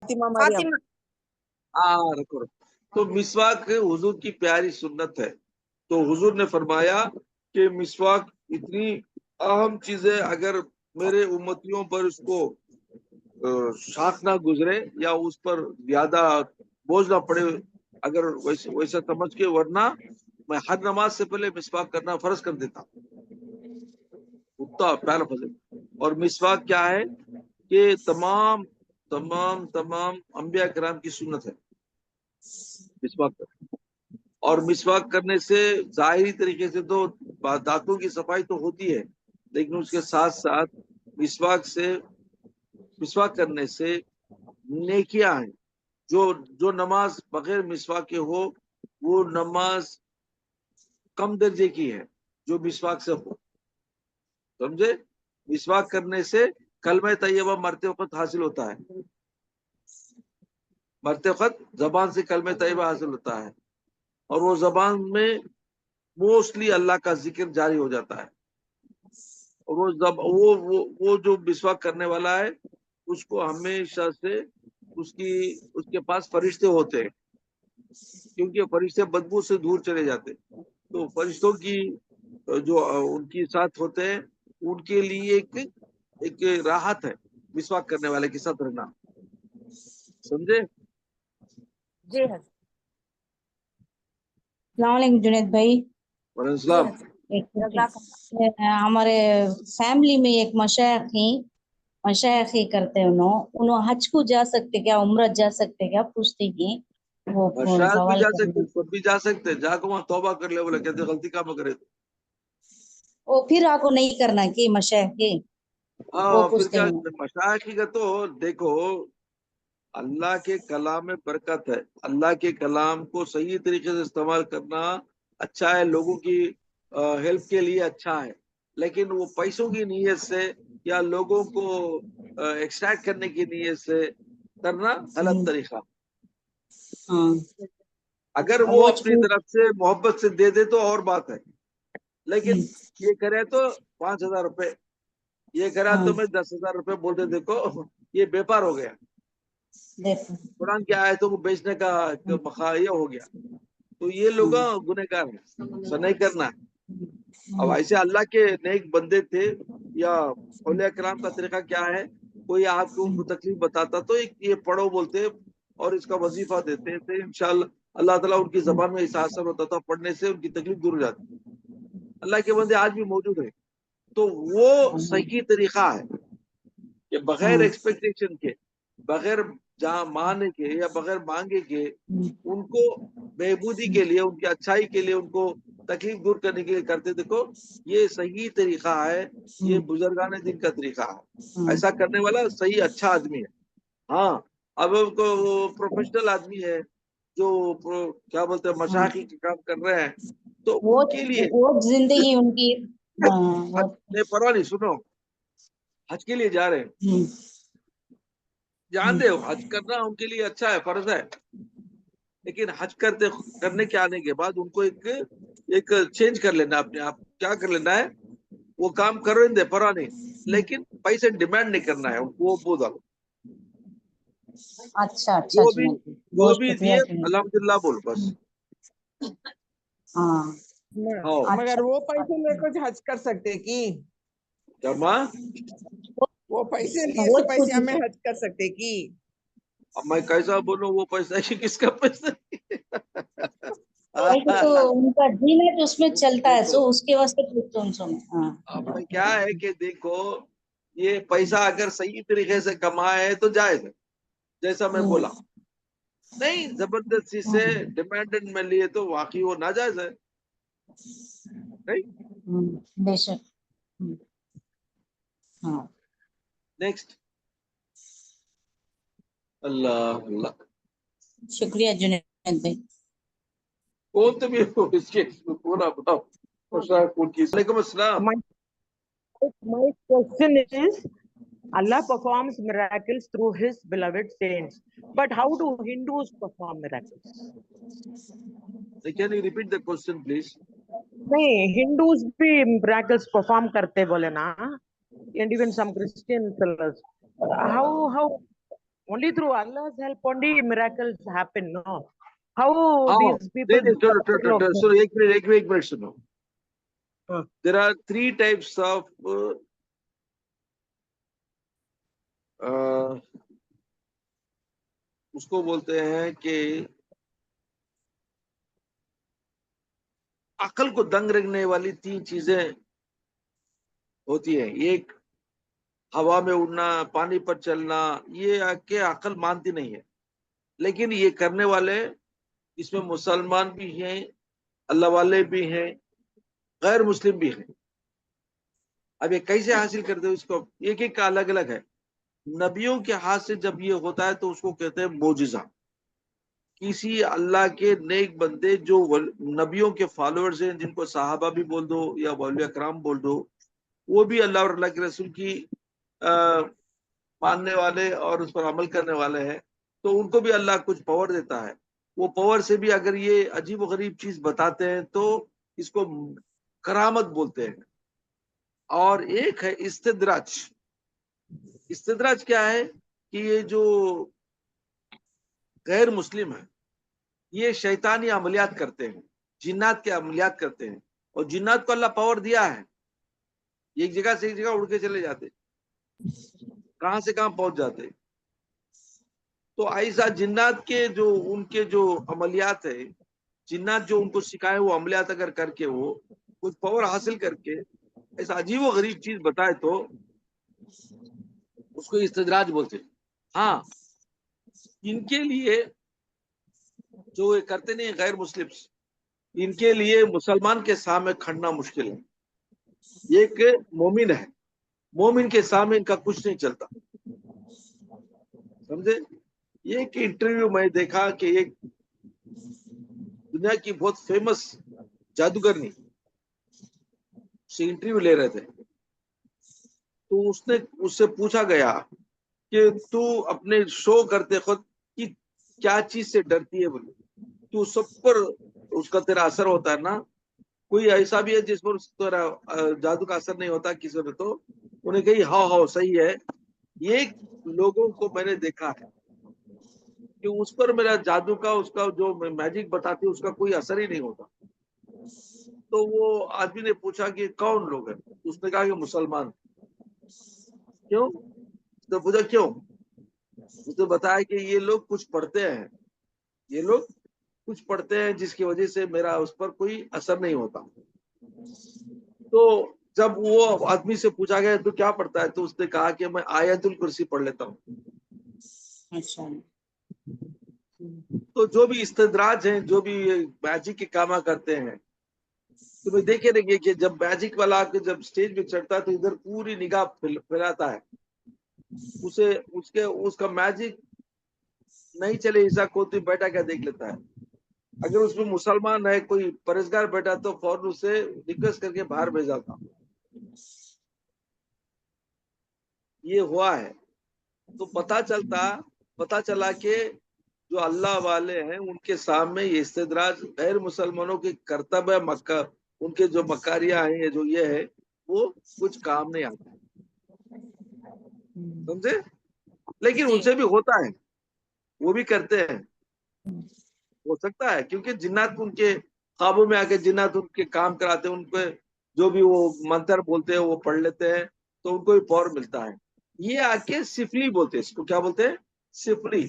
फातिमा मरियम। रखो। तो मिसवाक हुजूर की प्यारी सुन्नत है। तो हुजूर ने फरमाया कि मिसवाक इतनी अहम चीज है, अगर मेरे उम्मतियों पर उसको शाख ना गुजरे या उस पर ज्यादा बोझ ना पड़े, अगर वैसे वैसा समझ के, वरना मैं हर नमाज से पहले मिसवाक करना फर्ज कर देता। उतना प्यारा फजल। और मिसवाक क्या है कि तमाम तमाम तमाम अंबिया किराम की सुन्नत है मिसवाक कर। और मिसवाक करने से जाहिरी तरीके से तो दांतों की सफाई तो होती है, लेकिन उसके साथ साथ मिसवाक करने से नेकियां हैं। जो नमाज बगैर मिसवाक के हो, वो नमाज कम दर्जे की है जो मिसवाक से हो। समझे? मिसवाक करने से कलमा तैयबा मरते वक्त हासिल होता है, मरते वक्त जबान से कलमा तैयबा हासिल होता है, और वो जबान में मोस्टली अल्लाह का जिक्र जारी हो जाता है। और वो जो मिसवाक करने वाला है, उसको हमेशा से उसके पास फरिश्ते होते हैं, क्योंकि फरिश्ते बदबू से दूर चले जाते। तो फरिश्तों की जो उनके साथ होते हैं, उनके लिए एक राहत है मिसवाक करने वाले के साथ रहना। समझे? जी हजरत। अस्सलाम वालेकुम जुनैद भाई। वालेकुम हमारे फैमिली में एक मशाइखी करते हैं, उन्होंने हज को जा सकते क्या, उम्र जा सकते क्या, पूछते कि वो शायद भी सवाल जा कर सकते, खुद भी जा सकते, जाकर वहां तौबा कर ले। बोले कहते गलती काम करे तो वो फिर आपको नहीं करना कि मशाइखी वो फिर पूछते क्या हैं। मशाइखी का तो देखो, अल्लाह के कलाम में बरकत है। अल्लाह के कलाम को सही तरीके से इस्तेमाल करना अच्छा है, लोगों की हेल्प के लिए अच्छा है, लेकिन वो पैसों की नीयत से या लोगों को एक्सट्रैक्ट करने की नीयत से करना गलत तरीका। हाँ अगर वो अपनी तरफ से मोहब्बत से दे दे तो और बात है, लेकिन ये करे तो 5,000 रुपए, ये करा तो मैं 10,000 रुपए बोलते, देखो ये व्यापार हो गया। कुरान की आयतों को बेचने का ये हो गया। तो ये लोग गुनहगार हैं, ऐसा नहीं करना है। अब ऐसे अल्लाह के नेक बंदे थे, या औलिया किराम का तरीका क्या है, कोई आपको उनको तकलीफ बताता तो ये पढ़ो बोलते और इसका वजीफा देते थे, इंशाअल्लाह अल्लाह ताला उनकी जबान में ऐसा असर होता था, पढ़ने से उनकी तकलीफ दूर हो जाती। अल्लाह के बंदे आज भी मौजूद है। तो वो सही तरीका है कि बगैर एक्सपेक्टेशन के, बगैर जहाँ माने के या बगैर मांगे के, उनको बेहबूदी के लिए, उनकी अच्छाई के लिए, उनको तकलीफ दूर करने के लिए करते। देखो ये सही तरीका है, ये बुजुर्गान दिन का तरीका है। ऐसा करने वाला सही अच्छा आदमी है। हाँ, अब वो प्रोफेशनल आदमी है जो क्या बोलते हैं मशाइखी के काम कर रहे हैं, तो उनके लिए वो जिंदगी उनकी परवाह नहीं। सुनो, हज के लिए जा रहे हैं, जानते हो हज करना उनके लिए अच्छा है, फर्ज है, लेकिन हज करने के आने के बाद उनको एक चेंज कर लेना, अपने आप क्या कर लेना है, वो काम कर रहे हैं परवाह नहीं, लेकिन पैसे डिमांड नहीं करना है उनको, वो बोल दो। अच्छा वो भी दिए अल्हम्दुलिल्लाह बोल बस। हाँ मगर वो पैसे लेकर हज कर सकते कि वो पैसे लिए पैसे हमें हज कर सकते कि? अब मैं कैसा बोलूं, वो पैसा ही किसका पैसा तो उनका दिन है तो उसमें चलता है, सो उसके वास्ते पूछता हूँ उनसे। अब क्या है कि देखो, ये पैसा अगर सही तरीके से कमाए तो जायज है, जैसा मैं बोला। नहीं जबरदस्ती से डिपेंडेंट में लिए तो वाकई वो नाजायज है। नहीं बेशक। हाँ नेक्स्ट। अल्लाह अल्लाह, शुक्रिया जुनैद भाई। कौन तो भी हो इसके पूरा बताओ। वालेकुम अस्सलाम। My question is, Allah performs miracles through His beloved saints, but how do Hindus perform miracles? Can you repeat the question, please? नहीं, Hindus भी miracles perform करते बोले ना, and even some Christian fellows. How Only through Allah's help only miracles happen, no? How हाँ these people नहीं become full of सुनो एक minute सुनो. हाँ. There are 3 types of उसको बोलते हैं कि अकल को दंग रखने वाली 3 चीजें होती है. एक हवा में उड़ना, पानी पर चलना, ये आके अकल मानती नहीं है, लेकिन ये करने वाले इसमें मुसलमान भी हैं, अल्लाह वाले भी हैं, गैर मुस्लिम भी हैं. अब ये कैसे हासिल करते हो इसको, एक एक का अलग अलग है. नबियों के हाथ से जब ये होता है तो उसको कहते हैं मोजिजा. किसी अल्लाह के नेक बंदे जो नबियों के फॉलोअर्स हैं, जिनको सहाबा भी बोल दो या औलिया कराम बोल दो, वो भी अल्लाह और अल्लाह के रसूल की मानने वाले और उस पर अमल करने वाले हैं, तो उनको भी अल्लाह कुछ पावर देता है. वो पावर से भी अगर ये अजीब व गरीब चीज बताते हैं तो इसको करामत बोलते हैं. और एक है इस्तिद्राज. इस्तिद्राज क्या है कि ये जो गैर मुस्लिम है, ये शैतानी अमलियात करते हैं, जिन्नात के अमलियात करते हैं, और जिन्नात को अल्लाह पावर दिया है, एक जगह से एक जगह उड़ के चले जाते, कहां से कहां पहुंच जाते. तो ऐसा जिन्नात के जो उनके जो अमलियात है, जिन्नात जो उनको सिखाए वो अमलियात अगर करके वो कुछ पावर हासिल करके ऐसा अजीब व गरीब चीज बताए तो उसको इस्तिद्राज बोलते. हाँ, इनके लिए जो ये करते नहीं गैर मुस्लिम, इनके लिए मुसलमान के सामने खड़ना मुश्किल है. एक मोमिन है, मोमिन के सामने इनका कुछ नहीं चलता, समझे. एक इंटरव्यू में देखा कि एक दुनिया की बहुत फेमस जादूगरनी से इंटरव्यू ले रहे थे, तो उससे पूछा गया कि तू अपने शो करते खुद कि क्या चीज से डरती है, बोले तू सब पर उसका तेरा असर होता है ना, कोई ऐसा भी है जिस पर तेरा जादू का असर नहीं होता किसी ने. तो उन्हें कही हाँ सही है, ये लोगों को मैंने देखा है कि उस पर मेरा जादू का उसका जो मैजिक बताती है उसका कोई असर ही नहीं होता. तो वो आदमी ने पूछा कि कौन लोग हैं, उसने कहा कि मुसलमान. क्यों? तो पूछा क्यों, उसने बताया कि ये लोग कुछ पढ़ते हैं, ये लोग कुछ पढ़ते हैं जिसकी वजह से मेरा उस पर कोई असर नहीं होता. तो जब वो आदमी से पूछा गया तो क्या पढ़ता है, तो उसने कहा कि मैं आयतुल कुर्सी पढ़ लेता हूँ. अच्छा. तो जो भी इस्तिद्राज हैं, जो भी मैजिक के काम करते हैं, तुम्हें देखे रहेंगे कि जब मैजिक वाला आके जब स्टेज पे चढ़ता है तो इधर पूरी निगाह फैलाता है, उसका मैजिक नहीं चले ऐसा कोई बैठा क्या देख लेता है. अगर उसमें मुसलमान है, कोई परहेजगार बैठा तो फौरन उसे रिक्वेस्ट करके बाहर भेजा था. ये हुआ है. तो पता चला कि जो अल्लाह वाले हैं उनके सामने ये इस्तिद्राज गैर मुसलमानों के कर्तव्य मक्का, उनके जो मकारियां हैं, ये जो ये है वो कुछ काम नहीं आता, समझे. लेकिन उनसे भी होता है, वो भी करते हैं, हो सकता है, क्योंकि जिन्नात उनके काबू में आके जिन्नात उनके काम कराते हैं, उनपे जो भी वो मंत्र बोलते हैं वो पढ़ लेते हैं, तो उनको भी पावर मिलता है. ये आके सिफली बोलते हैं, इसको क्या बोलते हैं, सिफली.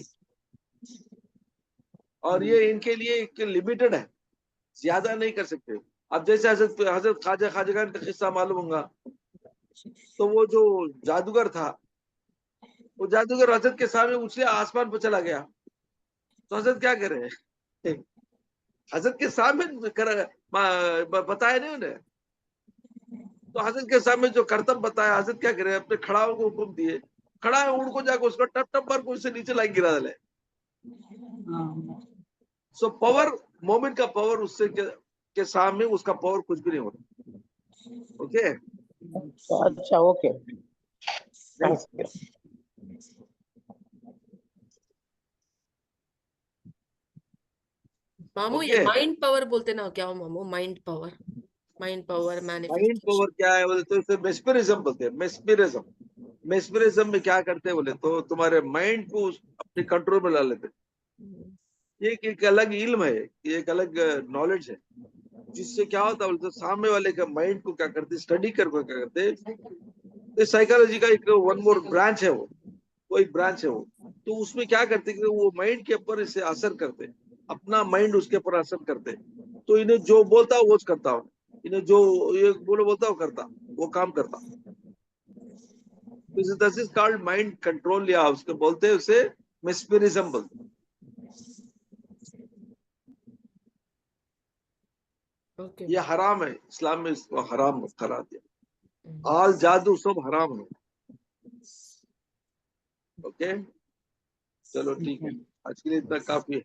और ये इनके लिए एक लिमिटेड है, ज्यादा नहीं कर सकते. अब जैसे हजरत ख्वाजा खान का किस्सा मालूम होगा, तो वो जो जादूगर था, वो जादूगर हजरत के सामने उछले आसमान पर चला गया, तो हजरत क्या करे, हजरत के सामने बताया नहीं उन्हें, तो हजरत के सामने जो कर्तव्य बताया, हजरत क्या करे, अपने खड़ाओं को हुक्म दिए, खड़ा है उड़ को जाकर उसको टप टप मार को उससे नीचे लाके गिरा डाले. सो पावर, मोमेंट का पावर उससे के सामने उसका पावर कुछ भी नहीं होता. ओके. अच्छा, ओके. मामू ये माइंड पावर बोलते ना, क्या हो मामू, mind power mind manifestation. Power क्या है बोले तो इसे मेस्मरिज्म बोलते हैं. मेस्मरिज्म में क्या करते हैं बोले तो तुम्हारे माइंड को फिर कंट्रोल में ला लेते। ये एक अलग इल्म है, ये एक अलग नॉलेज है, जिससे क्या होता है बोलते सामने वाले का माइंड को क्या करते, स्टडी करके क्या करते, साइकोलॉजी का एक वन मोर ब्रांच है, वो एक ब्रांच है वो। तो उसमें क्या करते कि वो माइंड के ऊपर इसे असर करते, अपना माइंड उसके ऊपर असर करते। तो इन्हें जो बोलता हो वो करता हो, इन्हें जो ये बोलता हो करता, वो काम करता। This is called mind control, या उसको बोलते हैं उसे मेस्मरिज्म बोलते। Okay. ये हराम है, इस्लाम में इसको हराम करार दिया, आल जादू सब हराम है। ओके, चलो ठीक है, आज के लिए इतना काफी है।